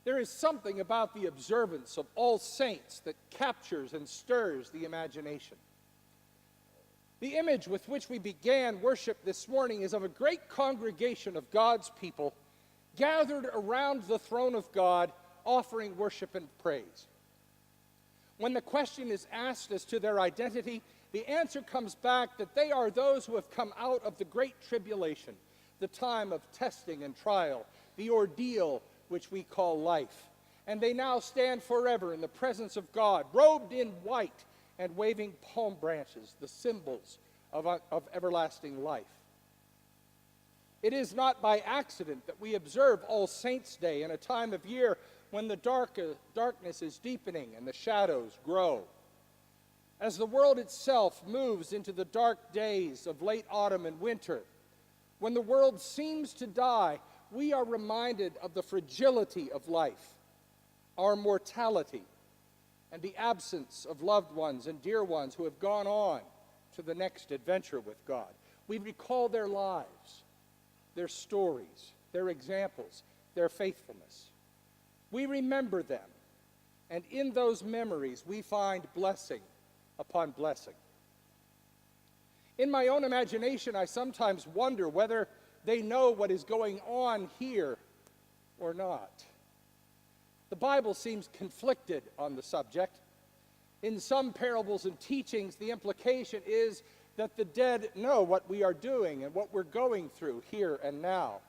There is something about the observance of All Saints that captures and stirs the imagination. The image with which we began worship this morning is of a great congregation of God's people gathered around the throne of God, offering worship and praise. When the question is asked as to their identity, the answer comes back that they are those who have come out of the great tribulation, the time of testing and trial, the ordeal which we call life. And they now stand forever in the presence of God, robed in white and waving palm branches, the symbols of everlasting life. It is not by accident that we observe All Saints' Day in a time of year when the darkness is deepening and the shadows grow. As the world itself moves into the dark days of late autumn and winter, when the world seems to die, we are reminded of the fragility of life, our mortality, and the absence of loved ones and dear ones who have gone on to the next adventure with God. We recall their lives, their stories, their examples, their faithfulness. We remember them, and in those memories we find blessing upon blessing. In my own imagination, I sometimes wonder whether they know what is going on here or not. The Bible seems conflicted on the subject. In some parables and teachings, the implication is that the dead know what we are doing and what we're going through here and now.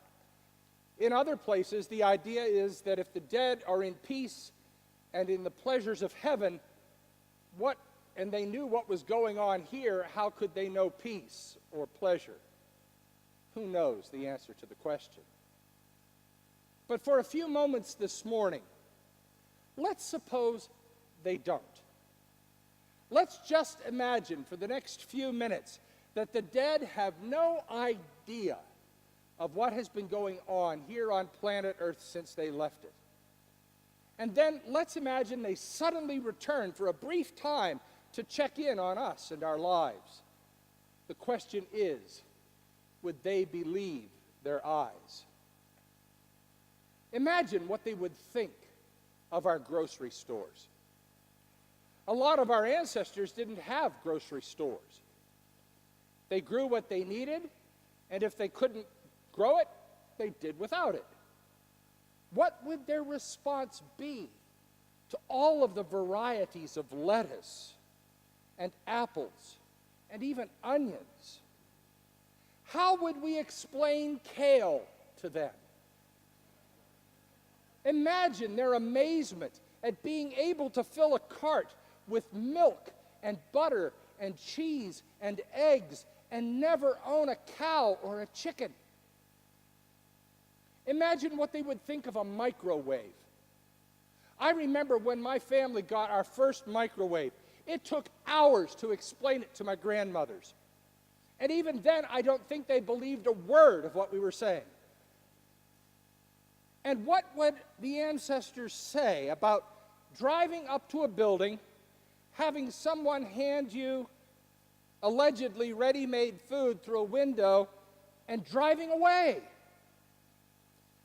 In other places, the idea is that if the dead are in peace and in the pleasures of heaven, and they knew what was going on here, how could they know peace or pleasure? Who knows the answer to the question? But for a few moments this morning, let's suppose they don't. Let's just imagine for the next few minutes that the dead have no idea of what has been going on here on planet Earth since they left it. And then let's imagine they suddenly return for a brief time to check in on us and our lives. The question is, would they believe their eyes? Imagine what they would think of our grocery stores. A lot of our ancestors didn't have grocery stores. They grew what they needed, and if they couldn't grow it, they did without it. What would their response be to all of the varieties of lettuce and apples and even onions? How would we explain kale to them? Imagine their amazement at being able to fill a cart with milk and butter and cheese and eggs and never own a cow or a chicken. Imagine what they would think of a microwave. I remember when my family got our first microwave, it took hours to explain it to my grandmothers. And even then, I don't think they believed a word of what we were saying. And what would the ancestors say about driving up to a building, having someone hand you allegedly ready-made food through a window, and driving away?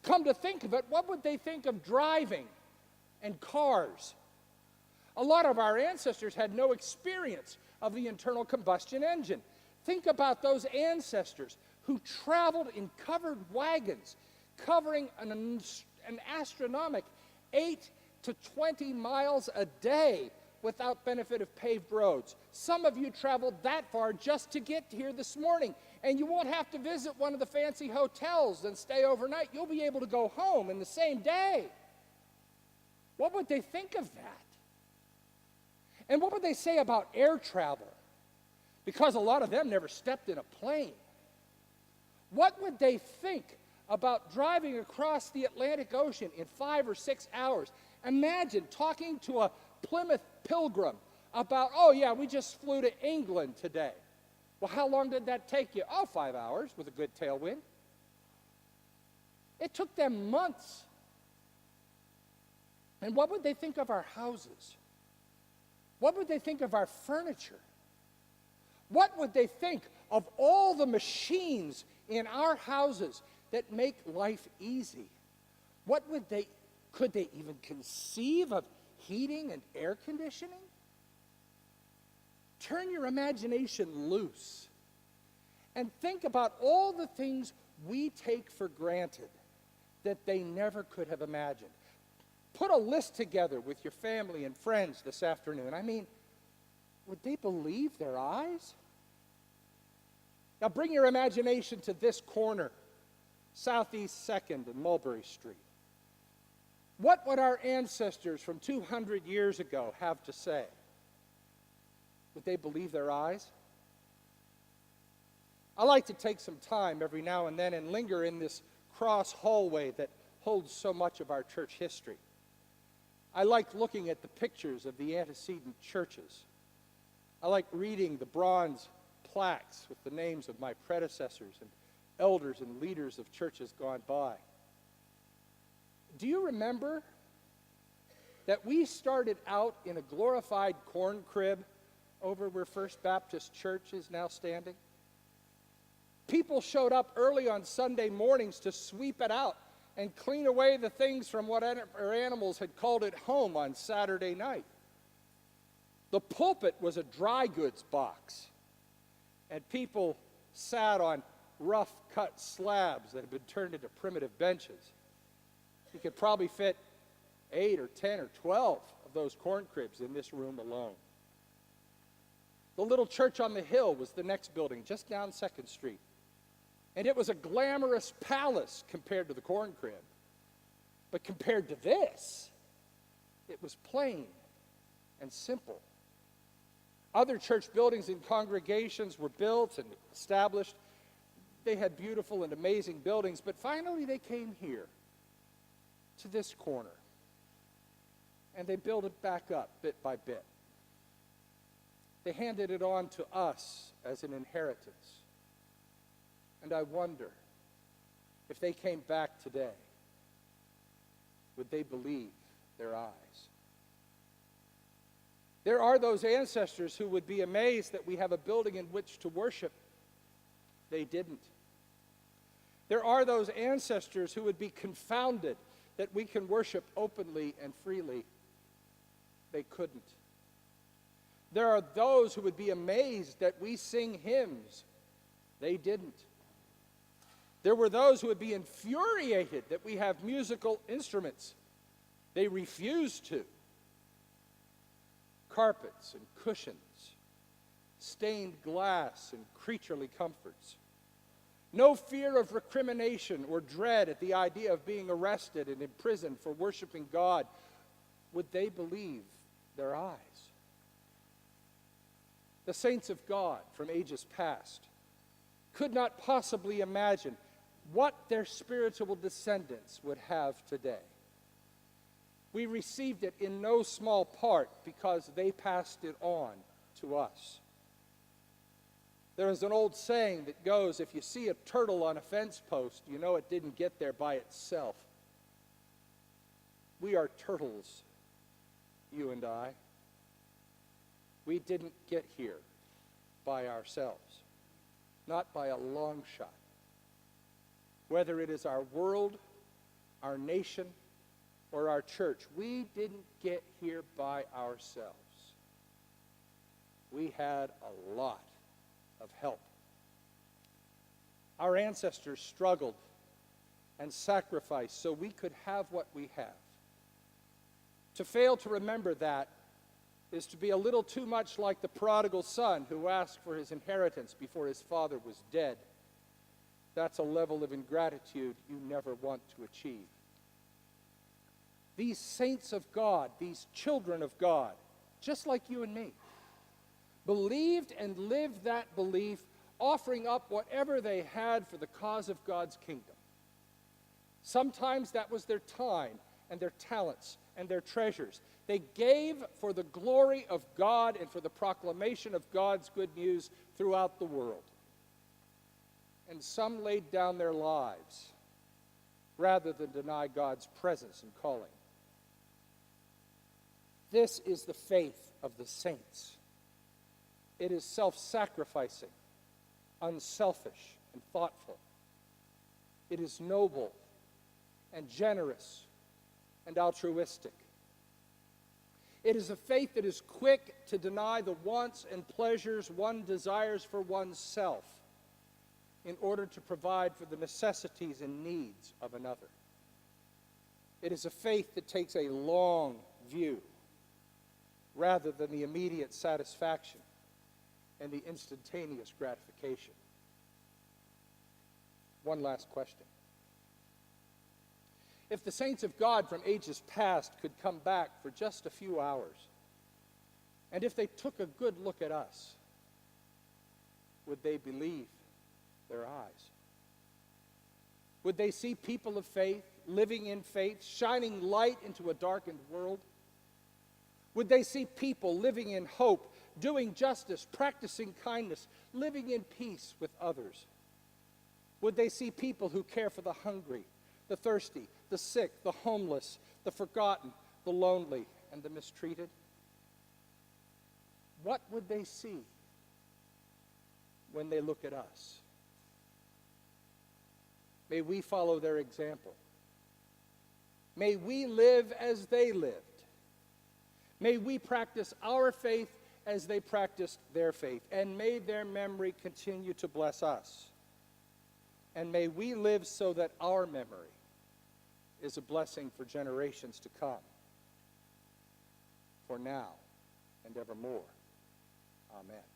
Come to think of it, what would they think of driving and cars? A lot of our ancestors had no experience of the internal combustion engine. Think about those ancestors who traveled in covered wagons, covering an astronomical 8 to 20 miles a day without benefit of paved roads. Some of you traveled that far just to get here this morning, and you won't have to visit one of the fancy hotels and stay overnight. You'll be able to go home in the same day. What would they think of that? And what would they say about air travel? Because a lot of them never stepped in a plane. What would they think about driving across the Atlantic Ocean in 5 or 6 hours? Imagine talking to a Plymouth pilgrim about, oh yeah, we just flew to England today. Well, how long did that take you? Oh, 5 hours with a good tailwind. It took them months. And what would they think of our houses? What would they think of our furniture? What would they think of all the machines in our houses that make life easy? What would they Could they even conceive of heating and air conditioning? Turn your imagination loose and think about all the things we take for granted that they never could have imagined. Put a list together with your family and friends this afternoon. I mean, would they believe their eyes? Now bring your imagination to this corner, Southeast 2nd and Mulberry Street. What would our ancestors from 200 years ago have to say? Would they believe their eyes? I like to take some time every now and then and linger in this cross hallway that holds so much of our church history. I like looking at the pictures of the antecedent churches. I like reading the bronze plaques with the names of my predecessors and elders and leaders of churches gone by. Do you remember that we started out in a glorified corn crib over where First Baptist Church is now standing? People showed up early on Sunday mornings to sweep it out and clean away the things from what our animals had called it home on Saturday night. The pulpit was a dry goods box, and people sat on rough-cut slabs that had been turned into primitive benches. You could probably fit 8 or 10 or 12 of those corn cribs in this room alone. The little church on the hill was the next building, just down 2nd Street. And it was a glamorous palace compared to the corn crib. But compared to this, it was plain and simple. Other church buildings and congregations were built and established. They had beautiful and amazing buildings, but finally they came here, to this corner. And they built it back up bit by bit. They handed it on to us as an inheritance. And I wonder if they came back today, would they believe their eyes? There are those ancestors who would be amazed that we have a building in which to worship. They didn't. There are those ancestors who would be confounded that we can worship openly and freely. They couldn't. There are those who would be amazed that we sing hymns. They didn't. There were those who would be infuriated that we have musical instruments. They refused to. Carpets and cushions, stained glass and creaturely comforts. No fear of recrimination or dread at the idea of being arrested and imprisoned for worshiping God. Would they believe their eyes? The saints of God from ages past could not possibly imagine what their spiritual descendants would have today. We received it in no small part because they passed it on to us. There is an old saying that goes, if you see a turtle on a fence post, you know it didn't get there by itself. We are turtles, you and I. We didn't get here by ourselves, not by a long shot. Whether it is our world, our nation, or our church, we didn't get here by ourselves. We had a lot of help. Our ancestors struggled and sacrificed so we could have what we have. To fail to remember that is to be a little too much like the prodigal son who asked for his inheritance before his father was dead. That's a level of ingratitude you never want to achieve. These saints of God, these children of God, just like you and me, believed and lived that belief, offering up whatever they had for the cause of God's kingdom. Sometimes that was their time and their talents and their treasures. They gave for the glory of God and for the proclamation of God's good news throughout the world. And some laid down their lives rather than deny God's presence and calling. This is the faith of the saints. It is self-sacrificing, unselfish, and thoughtful. It is noble and generous and altruistic. It is a faith that is quick to deny the wants and pleasures one desires for oneself in order to provide for the necessities and needs of another. It is a faith that takes a long view rather than the immediate satisfaction and the instantaneous gratification. One last question. If the saints of God from ages past could come back for just a few hours, and if they took a good look at us, would they believe their eyes? Would they see people of faith, living in faith, shining light into a darkened world? Would they see people living in hope, doing justice, practicing kindness, living in peace with others? Would they see people who care for the hungry, the thirsty, the sick, the homeless, the forgotten, the lonely, and the mistreated? What would they see when they look at us? May we follow their example. May we live as they lived. May we practice our faith as they practiced their faith. And may their memory continue to bless us. And may we live so that our memory is a blessing for generations to come, for now and evermore. Amen.